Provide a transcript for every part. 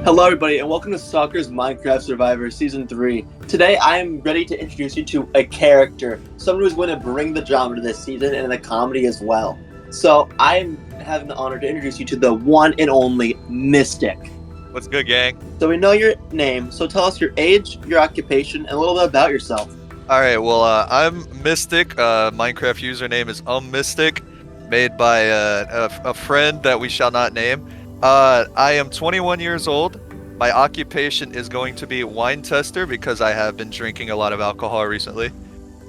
Hello, everybody, and welcome to Soccer's Minecraft Survivor Season 3. Today, I am ready to introduce you to a character, someone who's going to bring the drama to this season and the comedy as well. So, I am having the honor to introduce you to the one and only Mystic. What's good, gang? So, we know your name, so tell us your age, your occupation, and a little bit about yourself. All right, well, I'm Mystic. Minecraft username is Mystic, made by a friend that we shall not name. I am 21 years old. My occupation is going to be wine tester because I have been drinking a lot of alcohol recently.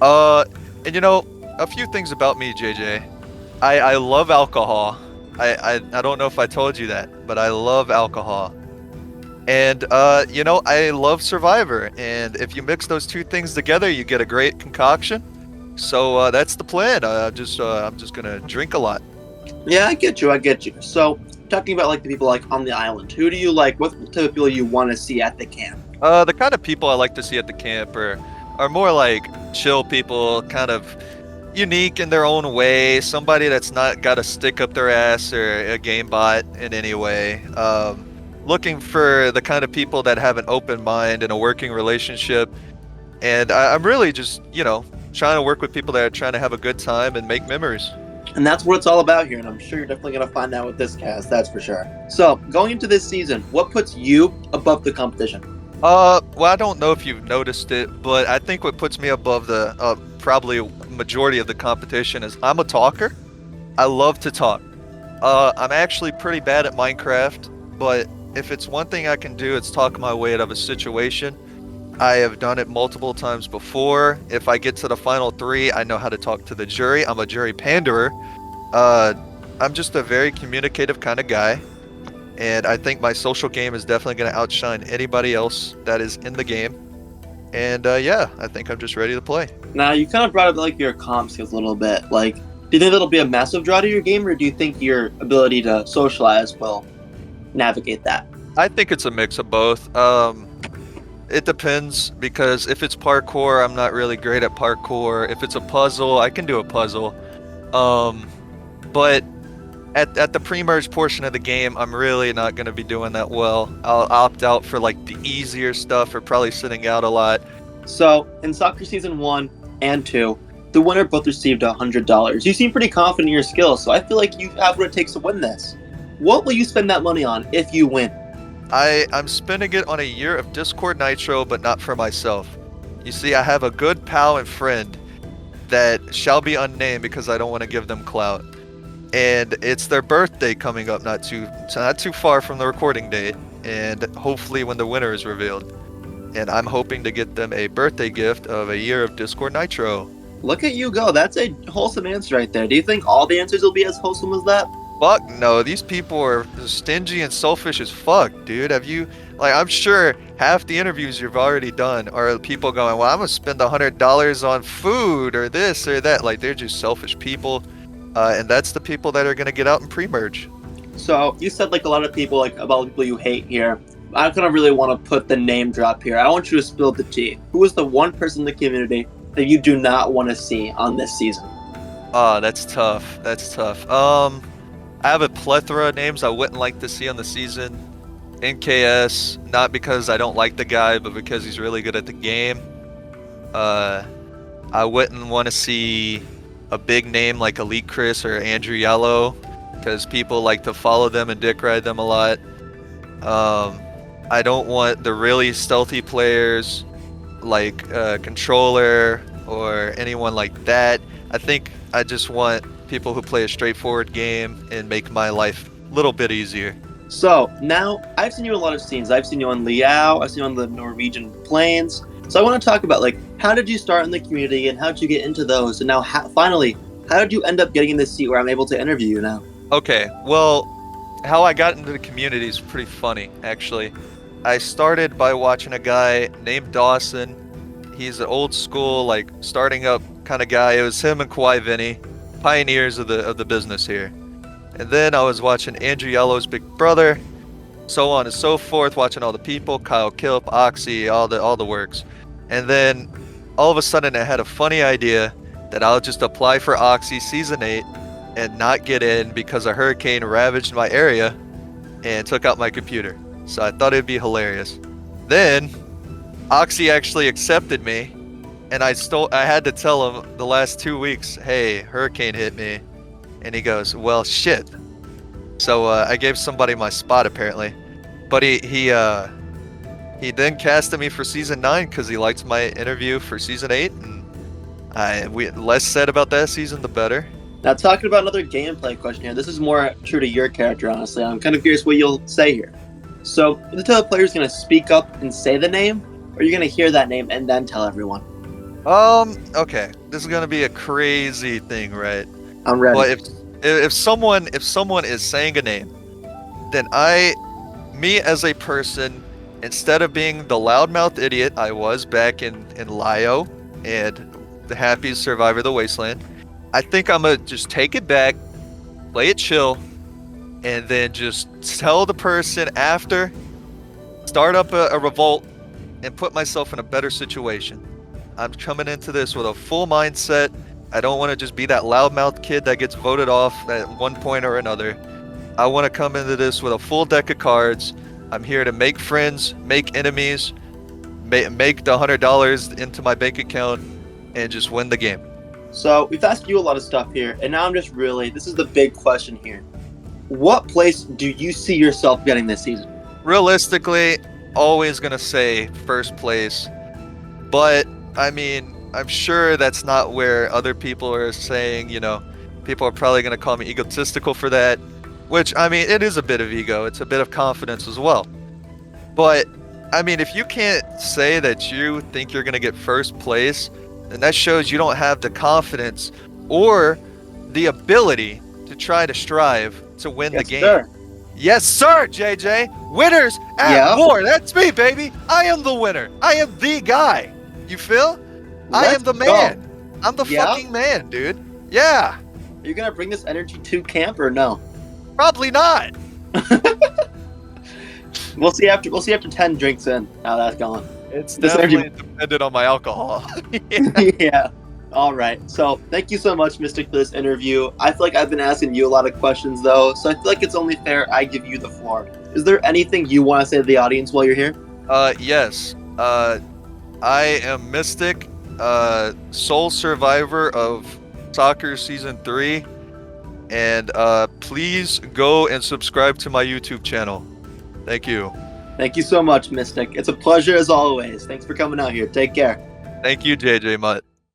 And you know, a few things about me, JJ. I love alcohol. I don't know if I told you that, but I love alcohol. And you know, I love Survivor, and if you mix those two things together, you get a great concoction. So that's the plan. I'm just gonna drink a lot. Yeah, I get you. So, talking about like the people like on the island, who do you like? What type of people you want to see at the camp? The kind of people I like to see at the camp are more like chill people, kind of unique in their own way. Somebody that's not got a stick up their ass or a game bot in any way. Looking for the kind of people that have an open mind and a working relationship. And I'm really just, you know, trying to work with people that are trying to have a good time and make memories. And that's what it's all about here, and I'm sure you're definitely going to find that with this cast, that's for sure. So, going into this season, what puts you above the competition? Well, I don't know if you've noticed it, but I think what puts me above the probably majority of the competition is I'm a talker. I love to talk. I'm actually pretty bad at Minecraft, but if it's one thing I can do, it's talk my way out of a situation. I have done it multiple times before. If I get to the final three, I know how to talk to the jury. I'm a jury panderer. I'm just a very communicative kind of guy. And I think my social game is definitely going to outshine anybody else that is in the game. And yeah, I think I'm just ready to play. Now, you kind of brought up like your comp skills a little bit. Like, do you think that'll be a massive draw to your game, or do you think your ability to socialize will navigate that? I think it's a mix of both. It depends, because if it's parkour, I'm not really great at parkour. If it's a puzzle, I can do a puzzle. But at the pre-merge portion of the game, I'm really not going to be doing that well. I'll opt out for like the easier stuff, or probably sitting out a lot. So, in Soccer Season 1 and 2, the winner both received $100. You seem pretty confident in your skills, so I feel like you have what it takes to win this. What will you spend that money on if you win? I'm spending it on a year of Discord Nitro, but not for myself. You see, I have a good pal and friend that shall be unnamed because I don't want to give them clout. And it's their birthday coming up not too far from the recording date, and hopefully when the winner is revealed. And I'm hoping to get them a birthday gift of a year of Discord Nitro. Look at you go. That's a wholesome answer right there. Do you think all the answers will be as wholesome as that? Fuck no, these people are stingy and selfish as fuck, dude. I'm sure half the interviews you've already done are people going, well, I'm gonna spend $100 on food or this or that. Like, they're just selfish people. And that's the people that are gonna get out in pre-merge. So, you said like a lot of people, like about people you hate here. I kind of really want to put the name drop here. I want you to spill the tea. Who is the one person in the community that you do not want to see on this season? That's tough. I have a plethora of names I wouldn't like to see on the season. NKS, not because I don't like the guy, but because he's really good at the game. I wouldn't want to see a big name like Elite Chris or Andrew Yellow, because people like to follow them and dick ride them a lot. I don't want the really stealthy players like Controller or anyone like that. I think I just want people who play a straightforward game and make my life a little bit easier. So, now, I've seen you in a lot of scenes. I've seen you on Liao, I've seen you on the Norwegian plains. So I want to talk about, like, how did you start in the community and how did you get into those? And now, finally, how did you end up getting in this seat where I'm able to interview you now? Okay, well, how I got into the community is pretty funny, actually. I started by watching a guy named Dawson. He's an old school, like, starting up kind of guy. It was him and Kawhi Vinny, pioneers of the business here. And then I was watching Andrew Yellow's big brother, so on and so forth, watching all the people, Kyle Kilp, Oxy, all the works. And then all of a sudden I had a funny idea that I'll just apply for Oxy Season 8 and not get in because a hurricane ravaged my area and took out my computer. so I thought it'd be hilarious. Then Oxy actually accepted me, and I had to tell him the last 2 weeks, hey, hurricane hit me, and he goes, well, shit. So I gave somebody my spot apparently, but he then casted me for season 9 because he liked my interview for season 8, and less said about that season the better. Now, talking about another gameplay question here, this is more true to your character, honestly. I'm kind of curious what you'll say here. So, the tell the player's going to speak up and say the name, or are you going to hear that name and then tell everyone? Okay. This is gonna be a crazy thing, right? I'm ready. But if someone is saying a name, then me as a person, instead of being the loudmouth idiot I was back in Lio and the happiest survivor of the wasteland, I think I'm gonna just take it back, play it chill, and then just tell the person after, start up a revolt, and put myself in a better situation. I'm coming into this with a full mindset. I don't want to just be that loudmouth kid that gets voted off at one point or another. I want to come into this with a full deck of cards. I'm here to make friends, make enemies, make the $100 into my bank account, and just win the game. So, we've asked you a lot of stuff here, and now this is the big question here. What place do you see yourself getting this season? Realistically, always going to say first place, but I mean, I'm sure that's not where other people are saying, people are probably going to call me egotistical for that, which, I mean, it is a bit of ego. It's a bit of confidence as well. But, I mean, if you can't say that you think you're going to get first place, then that shows you don't have the confidence or the ability to try to strive to win the game. Sir. Yes, sir, JJ. Winners at war. That's me, baby. I am the winner. I am the guy. You feel? I am the man. I'm the fucking man, dude. Yeah. Are you gonna bring this energy to camp or no? Probably not. We'll see after 10 drinks in how that's going. It's definitely dependent on my alcohol. Yeah. All right. So thank you so much, Mystic, for this interview. I feel like I've been asking you a lot of questions though, so I feel like it's only fair I give you the floor. Is there anything you want to say to the audience while you're here? Yes. I am Mystic, sole survivor of Soccer Season 3, and please go and subscribe to my YouTube channel. Thank you. Thank you so much, Mystic. It's a pleasure as always. Thanks for coming out here. Take care. Thank you, JJ Mutt.